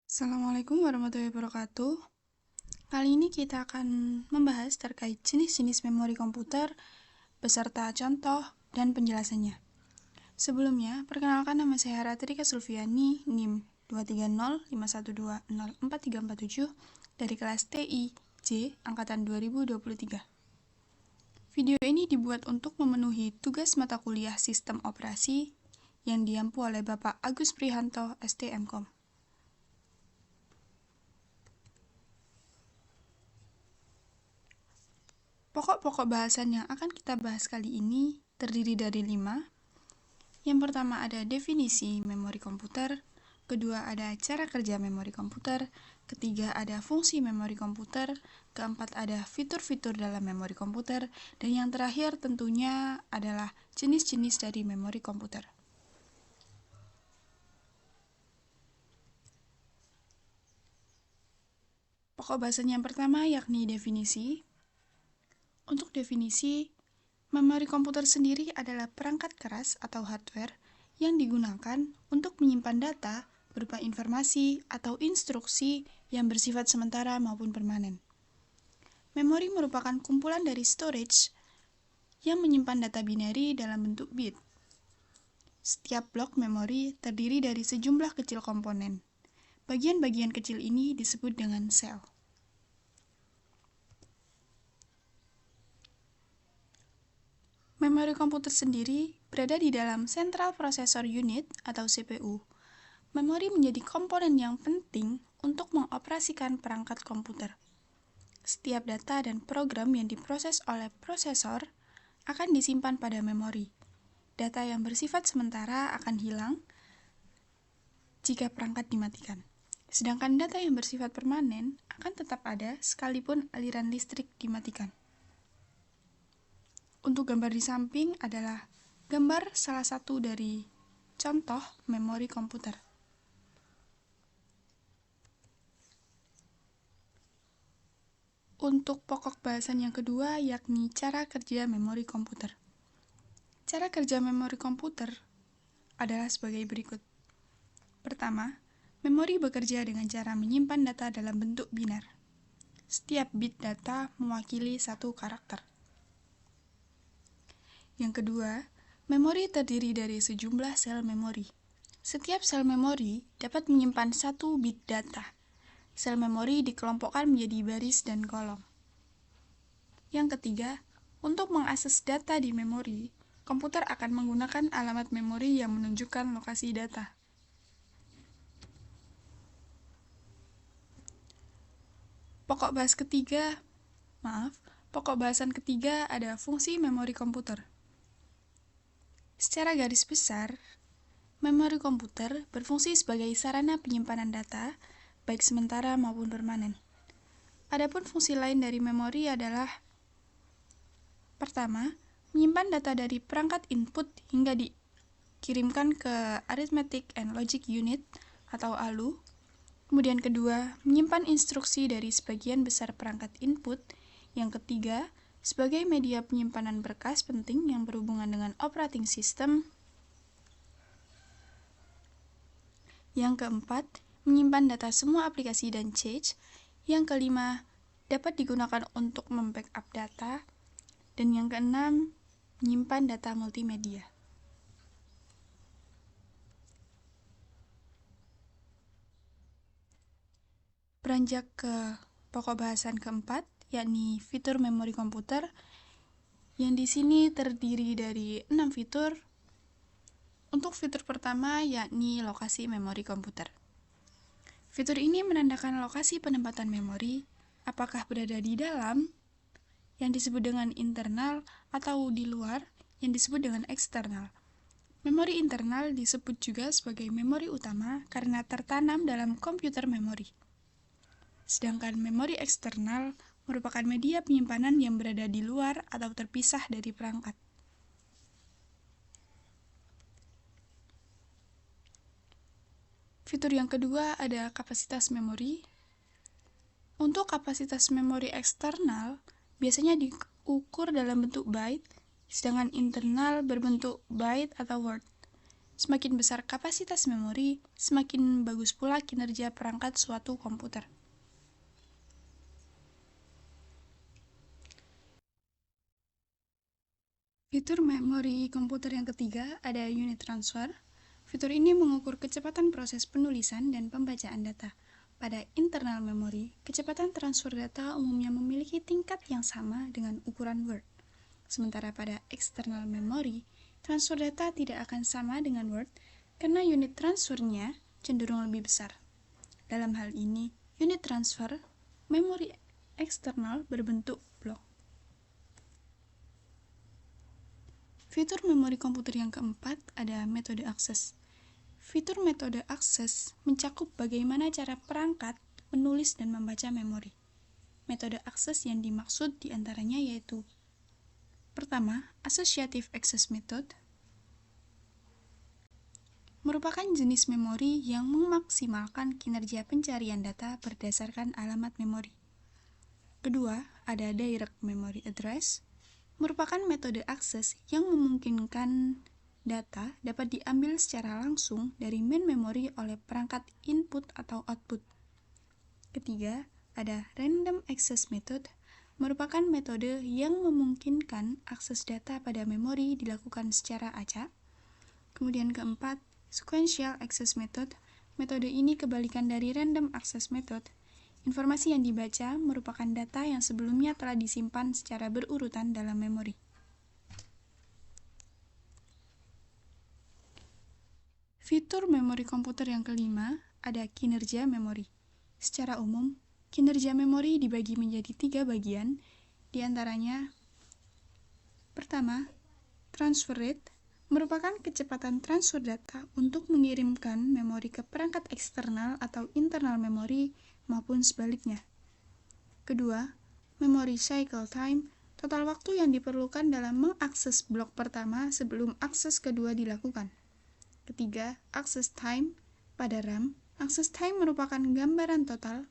Assalamualaikum warahmatullahi wabarakatuh. Kali ini kita akan membahas terkait jenis-jenis memori komputer beserta contoh dan penjelasannya. Sebelumnya, perkenalkan nama saya Ratrika Sulfiani, NIM 23051204347 dari kelas TI J angkatan 2023. Video ini dibuat untuk memenuhi tugas mata kuliah Sistem Operasi yang diampu oleh Bapak Agus Prihanto, STMKom. Pokok-pokok bahasan yang akan kita bahas kali ini terdiri dari 5. Yang pertama ada definisi memori komputer, kedua ada cara kerja memori komputer, ketiga ada fungsi memori komputer, keempat ada fitur-fitur dalam memori komputer, dan yang terakhir tentunya adalah jenis-jenis dari memori komputer. Pokok bahasan yang pertama yakni definisi. Untuk definisi, memori komputer sendiri adalah perangkat keras atau hardware yang digunakan untuk menyimpan data berupa informasi atau instruksi yang bersifat sementara maupun permanen. Memori merupakan kumpulan dari storage yang menyimpan data binary dalam bentuk bit. Setiap blok memori terdiri dari sejumlah kecil komponen. Bagian-bagian kecil ini disebut dengan sel. Memori komputer sendiri berada di dalam Central Processor Unit atau CPU. Memori menjadi komponen yang penting untuk mengoperasikan perangkat komputer. Setiap data dan program yang diproses oleh prosesor akan disimpan pada memori. Data yang bersifat sementara akan hilang jika perangkat dimatikan. Sedangkan data yang bersifat permanen akan tetap ada sekalipun aliran listrik dimatikan. Untuk gambar di samping adalah gambar salah satu dari contoh memori komputer. Untuk pokok bahasan yang kedua yakni cara kerja memori komputer. Cara kerja memori komputer adalah sebagai berikut. Pertama, memori bekerja dengan cara menyimpan data dalam bentuk binar. Setiap bit data mewakili satu karakter. Yang kedua, memori terdiri dari sejumlah sel memori. Setiap sel memori dapat menyimpan satu bit data. Sel memori dikelompokkan menjadi baris dan kolom. Yang ketiga, untuk mengakses data di memori, komputer akan menggunakan alamat memori yang menunjukkan lokasi data. Pokok bahasan ketiga ada fungsi memori komputer. Secara garis besar, memori komputer berfungsi sebagai sarana penyimpanan data, baik sementara maupun permanen. Adapun fungsi lain dari memori adalah: pertama, menyimpan data dari perangkat input hingga dikirimkan ke Arithmetic and Logic Unit atau ALU. Kemudian kedua, menyimpan instruksi dari sebagian besar perangkat input. Yang ketiga, sebagai media penyimpanan berkas penting yang berhubungan dengan operating system. Yang keempat, menyimpan data semua aplikasi dan cache. Yang kelima, dapat digunakan untuk membackup data. Dan yang keenam, menyimpan data multimedia. Beranjak ke pokok bahasan keempat, yakni fitur memori komputer, yang di sini terdiri dari 6 fitur. Untuk fitur pertama yakni lokasi memori komputer. Fitur ini menandakan lokasi penempatan memori, apakah berada di dalam, yang disebut dengan internal, atau di luar, yang disebut dengan eksternal. Memori internal disebut juga sebagai memori utama karena tertanam dalam komputer memori. Sedangkan memori eksternal merupakan media penyimpanan yang berada di luar atau terpisah dari perangkat. Fitur yang kedua ada kapasitas memori. Untuk kapasitas memori eksternal biasanya diukur dalam bentuk byte, sedangkan internal berbentuk byte atau word. Semakin besar kapasitas memori, semakin bagus pula kinerja perangkat suatu komputer. Fitur memori komputer yang ketiga ada unit transfer. Fitur ini mengukur kecepatan proses penulisan dan pembacaan data. Pada internal memori, kecepatan transfer data umumnya memiliki tingkat yang sama dengan ukuran Word. Sementara pada external memory, transfer data tidak akan sama dengan Word karena unit transfernya cenderung lebih besar. Dalam hal ini, unit transfer memori eksternal berbentuk blok. Fitur memori komputer yang keempat ada metode akses. Fitur metode akses mencakup bagaimana cara perangkat menulis dan membaca memori. Metode akses yang dimaksud diantaranya yaitu: pertama, Associative Access Method merupakan jenis memori yang memaksimalkan kinerja pencarian data berdasarkan alamat memori. Kedua, ada Direct Memory Address, merupakan metode akses yang memungkinkan data dapat diambil secara langsung dari main memory oleh perangkat input atau output. Ketiga, ada Random Access Method, merupakan metode yang memungkinkan akses data pada memori dilakukan secara acak. Kemudian keempat, Sequential Access Method. Metode ini kebalikan dari Random Access Method. Informasi yang dibaca merupakan data yang sebelumnya telah disimpan secara berurutan dalam memori. Fitur memori komputer yang kelima ada kinerja memori. Secara umum, kinerja memori dibagi menjadi 3 bagian, diantaranya: pertama, transfer rate, merupakan kecepatan transfer data untuk mengirimkan memori ke perangkat eksternal atau internal memori maupun sebaliknya. Kedua, memory cycle time, total waktu yang diperlukan dalam mengakses blok pertama sebelum akses kedua dilakukan. Ketiga, access time. Pada RAM, access time merupakan gambaran total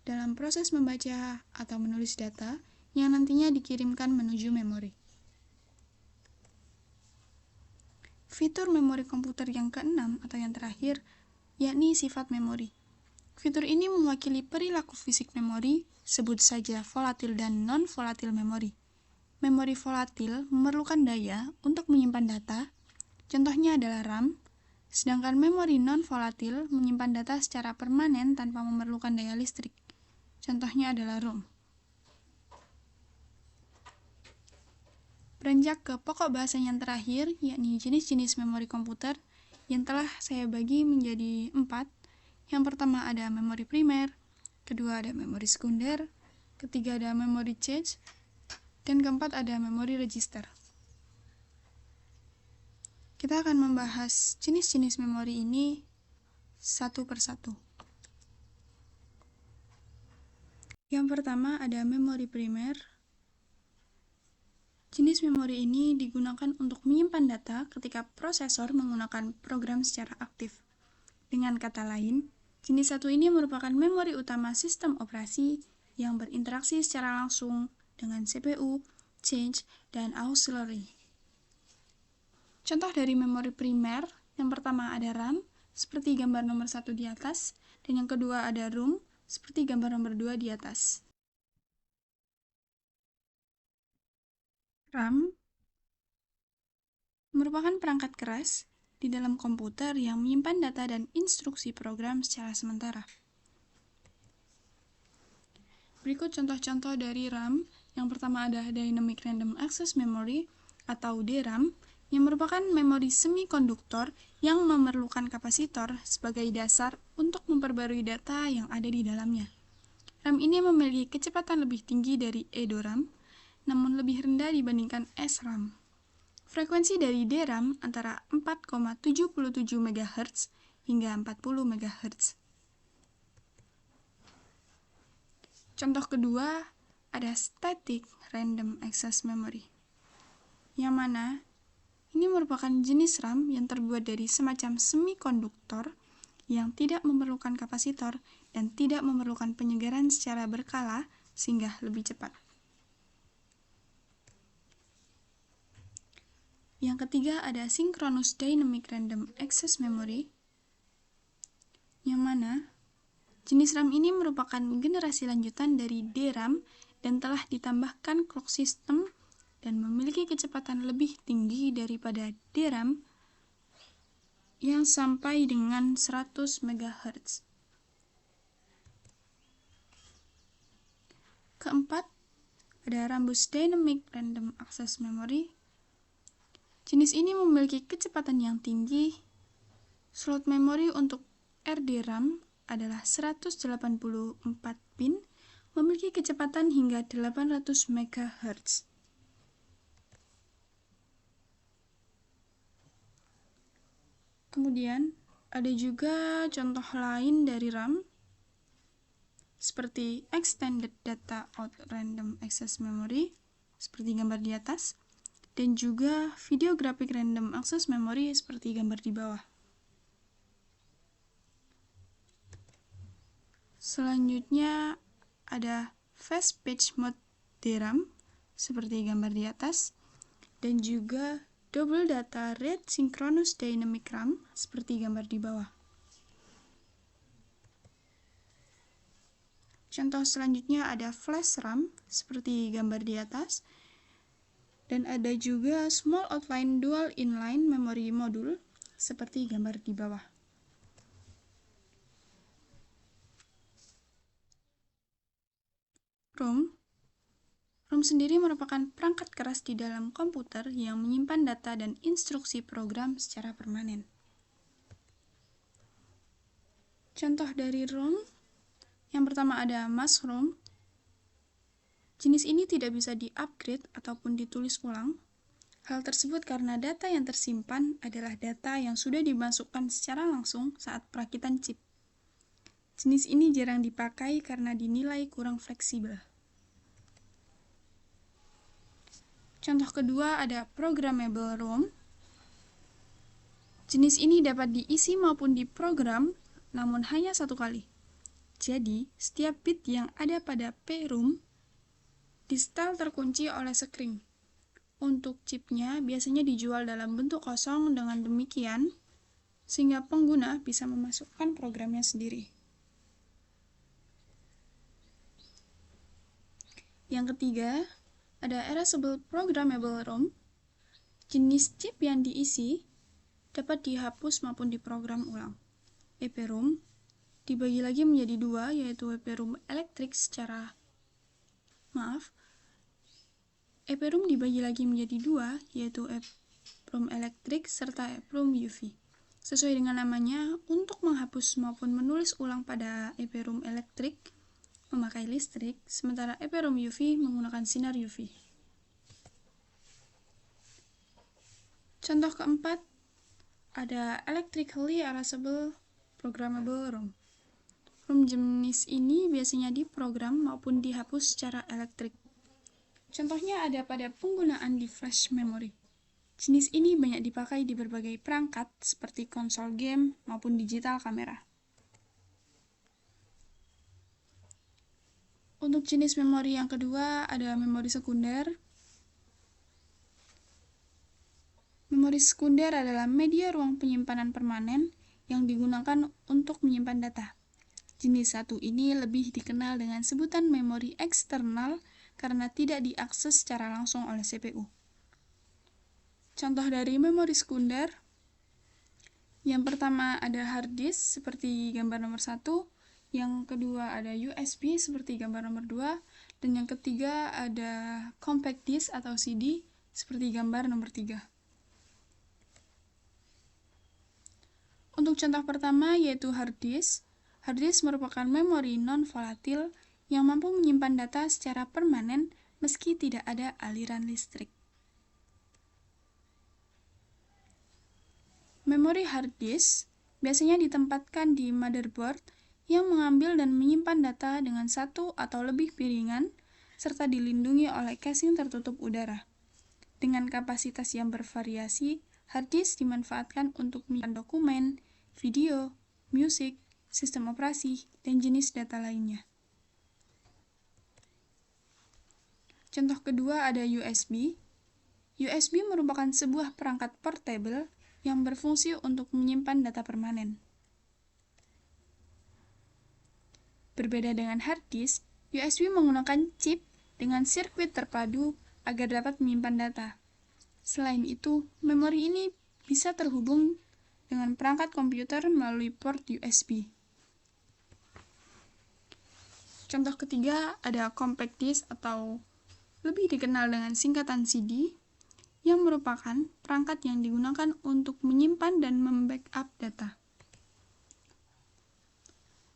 dalam proses membaca atau menulis data yang nantinya dikirimkan menuju memori. Fitur memori komputer yang keenam atau yang terakhir, yakni sifat memori. Fitur ini mewakili perilaku fisik memori, sebut saja volatil dan non-volatil memori. Memori volatil memerlukan daya untuk menyimpan data, contohnya adalah RAM, sedangkan memori non-volatil menyimpan data secara permanen tanpa memerlukan daya listrik, contohnya adalah ROM. Beranjak ke pokok bahasan yang terakhir, yakni jenis-jenis memori komputer, yang telah saya bagi menjadi 4. Yang pertama ada memori primer, kedua ada memori sekunder, ketiga ada memori cache, dan keempat ada memori register. Kita akan membahas jenis-jenis memori ini satu persatu. Yang pertama ada memori primer. Jenis memori ini digunakan untuk menyimpan data ketika prosesor menggunakan program secara aktif. Dengan kata lain, jenis satu ini merupakan memori utama sistem operasi yang berinteraksi secara langsung dengan CPU, cache, dan auxiliary. Contoh dari memori primer, yang pertama ada RAM, seperti gambar nomor 1 di atas, dan yang kedua ada ROM, seperti gambar nomor 2 di atas. RAM merupakan perangkat keras di dalam komputer yang menyimpan data dan instruksi program secara sementara. Berikut contoh-contoh dari RAM. Yang pertama ada Dynamic Random Access Memory atau DRAM, yang merupakan memori semikonduktor yang memerlukan kapasitor sebagai dasar untuk memperbarui data yang ada di dalamnya. RAM ini memiliki kecepatan lebih tinggi dari EDORAM, namun lebih rendah dibandingkan SRAM. Frekuensi dari DRAM antara 4,77 MHz hingga 40 MHz. Contoh kedua, ada Static Random Access Memory, yang mana ini merupakan jenis RAM yang terbuat dari semacam semikonduktor yang tidak memerlukan kapasitor dan tidak memerlukan penyegaran secara berkala sehingga lebih cepat. Yang ketiga ada Synchronous Dynamic Random Access Memory, yang mana jenis RAM ini merupakan generasi lanjutan dari DRAM dan telah ditambahkan clock system dan memiliki kecepatan lebih tinggi daripada DRAM yang sampai dengan 100 MHz. Keempat, ada Rambus Dynamic Random Access Memory. Jenis ini memiliki kecepatan yang tinggi. Slot memori untuk RDRAM adalah 184 pin, memiliki kecepatan hingga 800 MHz. Kemudian, ada juga contoh lain dari RAM, seperti Extended Data Out Random Access Memory, seperti gambar di atas, dan juga Video Graphic Random Access Memory, seperti gambar di bawah. Selanjutnya, ada Fast Page Mode DRAM, seperti gambar di atas, dan juga Double Data Rate Synchronous Dynamic RAM, seperti gambar di bawah. Contoh selanjutnya ada flash RAM, seperti gambar di atas, dan ada juga Small Outline Dual Inline Memory Module, seperti gambar di bawah. ROM sendiri merupakan perangkat keras di dalam komputer yang menyimpan data dan instruksi program secara permanen. Contoh dari ROM, yang pertama ada mass ROM. Jenis ini tidak bisa di-upgrade ataupun ditulis ulang. Hal tersebut karena data yang tersimpan adalah data yang sudah dimasukkan secara langsung saat perakitan chip. Jenis ini jarang dipakai karena dinilai kurang fleksibel. Contoh kedua ada Programmable ROM. Jenis ini dapat diisi maupun diprogram, namun hanya satu kali. Jadi, setiap bit yang ada pada PROM di-setel terkunci oleh sekring. Untuk chipnya biasanya dijual dalam bentuk kosong, dengan demikian sehingga pengguna bisa memasukkan programnya sendiri. Yang ketiga, ada Erasable Programmable ROM. Jenis chip yang diisi dapat dihapus maupun diprogram ulang. EPROM dibagi lagi menjadi dua, yaitu EPROM elektrik EPROM dibagi lagi menjadi dua, yaitu EPROM elektrik serta EPROM UV. Sesuai dengan namanya, untuk menghapus maupun menulis ulang pada EPROM elektrik memakai listrik, sementara EPROM UV menggunakan sinar UV. Contoh keempat, ada Electrically Erasable Programmable ROM. ROM jenis ini biasanya diprogram maupun dihapus secara elektrik. Contohnya ada pada penggunaan di flash memory. Jenis ini banyak dipakai di berbagai perangkat seperti konsol game maupun digital kamera. Untuk jenis memori yang kedua ada memori sekunder. Memori sekunder adalah media ruang penyimpanan permanen yang digunakan untuk menyimpan data. Jenis satu ini lebih dikenal dengan sebutan memori eksternal karena tidak diakses secara langsung oleh CPU. Contoh dari memori sekunder, yang pertama ada hard disk seperti gambar nomor 1, yang kedua ada USB seperti gambar nomor 2, dan yang ketiga ada compact disk atau CD seperti gambar nomor 3. Untuk contoh pertama yaitu hard disk. Hard disk merupakan memori non-volatil yang mampu menyimpan data secara permanen meski tidak ada aliran listrik. Memori hard disk biasanya ditempatkan di motherboard yang mengambil dan menyimpan data dengan satu atau lebih piringan serta dilindungi oleh casing tertutup udara. Dengan kapasitas yang bervariasi, hard disk dimanfaatkan untuk menyimpan dokumen, video, musik, sistem operasi, dan jenis data lainnya. Contoh kedua ada USB. USB merupakan sebuah perangkat portable yang berfungsi untuk menyimpan data permanen. Berbeda dengan hard disk, USB menggunakan chip dengan sirkuit terpadu agar dapat menyimpan data. Selain itu, memori ini bisa terhubung dengan perangkat komputer melalui port USB. Contoh ketiga ada compact disk atau lebih dikenal dengan singkatan CD, yang merupakan perangkat yang digunakan untuk menyimpan dan membackup data.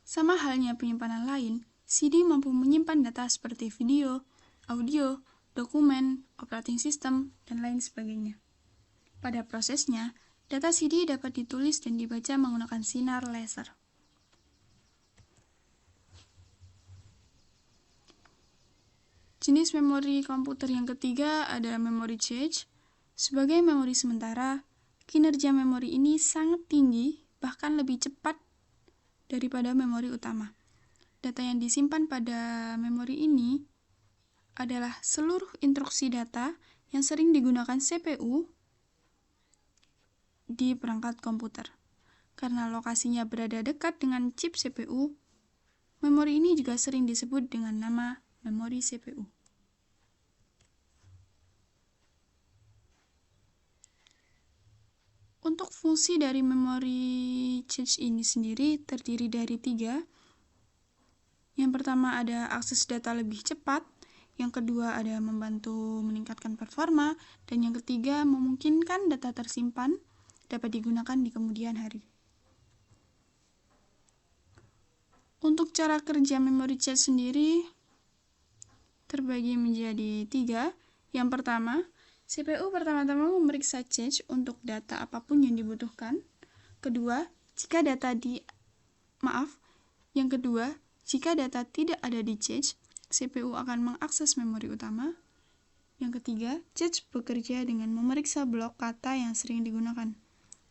Sama halnya penyimpanan lain, CD mampu menyimpan data seperti video, audio, dokumen, operating system, dan lain sebagainya. Pada prosesnya, data CD dapat ditulis dan dibaca menggunakan sinar laser. Jenis memori komputer yang ketiga ada memori cache. Sebagai memori sementara, kinerja memori ini sangat tinggi, bahkan lebih cepat daripada memori utama. Data yang disimpan pada memori ini adalah seluruh instruksi data yang sering digunakan CPU di perangkat komputer. Karena lokasinya berada dekat dengan chip CPU, memori ini juga sering disebut dengan nama memori CPU. Untuk fungsi dari memori cache ini sendiri terdiri dari 3. Yang pertama ada akses data lebih cepat, yang kedua ada membantu meningkatkan performa, dan yang ketiga memungkinkan data tersimpan dapat digunakan di kemudian hari. Untuk cara kerja memori cache sendiri terbagi menjadi 3. Yang pertama, CPU pertama-tama memeriksa cache untuk data apapun yang dibutuhkan. Yang kedua, jika data tidak ada di cache, CPU akan mengakses memori utama. Yang ketiga, cache bekerja dengan memeriksa blok kata yang sering digunakan,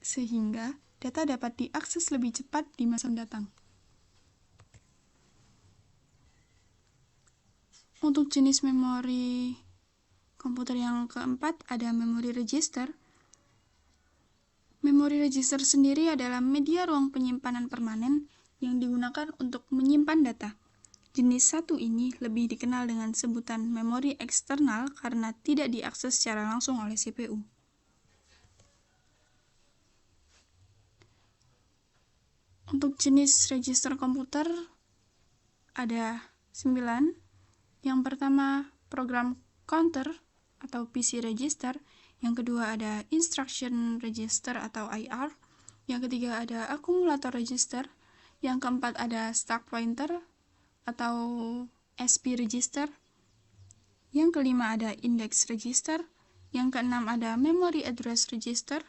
sehingga data dapat diakses lebih cepat di masa mendatang. Untuk jenis memori komputer yang keempat ada memori register. Memori register sendiri adalah media ruang penyimpanan permanen yang digunakan untuk menyimpan data. Jenis satu ini lebih dikenal dengan sebutan memori eksternal karena tidak diakses secara langsung oleh CPU. Untuk jenis register komputer ada 9. Yang pertama, program counter atau PC register. Yang kedua ada instruction register atau IR. Yang ketiga ada akumulator register. Yang keempat ada stack pointer atau SP register. Yang kelima ada index register. Yang keenam ada memory address register.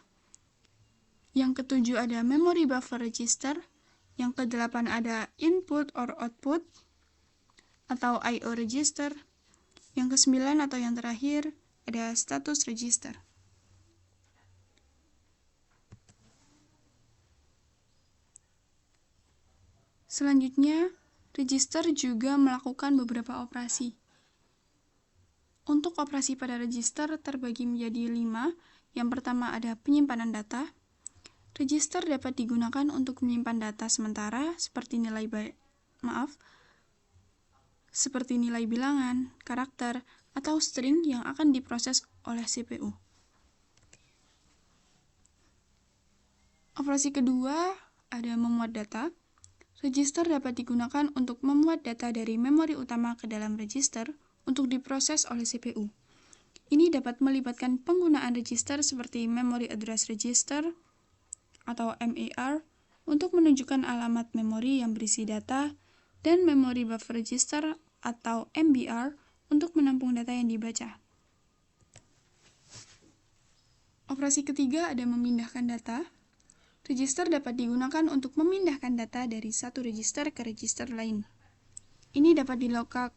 Yang ketujuh ada memory buffer register. Yang kedelapan ada input or output atau I/O register. Yang kesembilan atau yang terakhir ada status register. Selanjutnya, register juga melakukan beberapa operasi. Untuk operasi pada register terbagi menjadi 5. Yang pertama ada penyimpanan data. Register dapat digunakan untuk menyimpan data sementara seperti nilai bilangan, karakter, atau string yang akan diproses oleh CPU. Operasi kedua ada memuat data. Register dapat digunakan untuk memuat data dari memori utama ke dalam register untuk diproses oleh CPU. Ini dapat melibatkan penggunaan register seperti memory address register atau MAR untuk menunjukkan alamat memori yang berisi data dan memory buffer register atau MBR untuk menampung data yang dibaca. Operasi ketiga ada memindahkan data. Register dapat digunakan untuk memindahkan data dari satu register ke register lain. Ini dapat dilakukan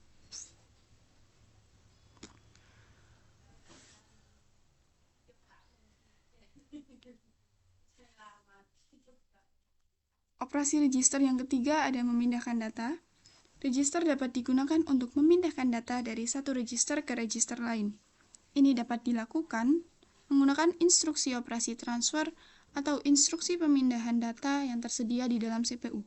Operasi register yang ketiga ada memindahkan data. Register dapat digunakan untuk memindahkan data dari satu register ke register lain. Ini dapat dilakukan menggunakan instruksi operasi transfer atau instruksi pemindahan data yang tersedia di dalam CPU.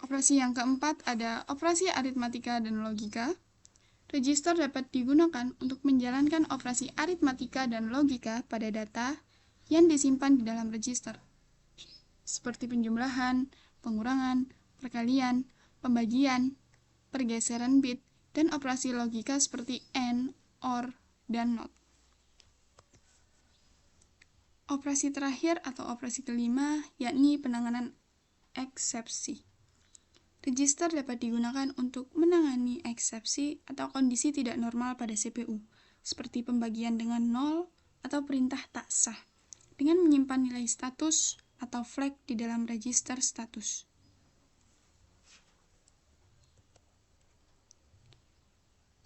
Operasi yang keempat ada operasi aritmatika dan logika. Register dapat digunakan untuk menjalankan operasi aritmatika dan logika pada data yang disimpan di dalam register, seperti penjumlahan, pengurangan, perkalian, pembagian, pergeseran bit, dan operasi logika seperti AND, OR, dan NOT. Operasi terakhir atau operasi kelima yakni penanganan eksepsi. Register dapat digunakan untuk menangani eksepsi atau kondisi tidak normal pada CPU, seperti pembagian dengan nol atau perintah tak sah, dengan menyimpan nilai status atau flag di dalam register status.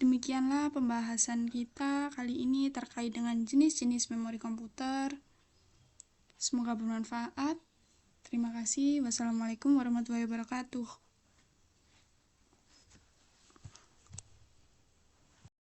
Demikianlah pembahasan kita kali ini terkait dengan jenis-jenis memori komputer. Semoga bermanfaat. Terima kasih. Wassalamualaikum warahmatullahi wabarakatuh.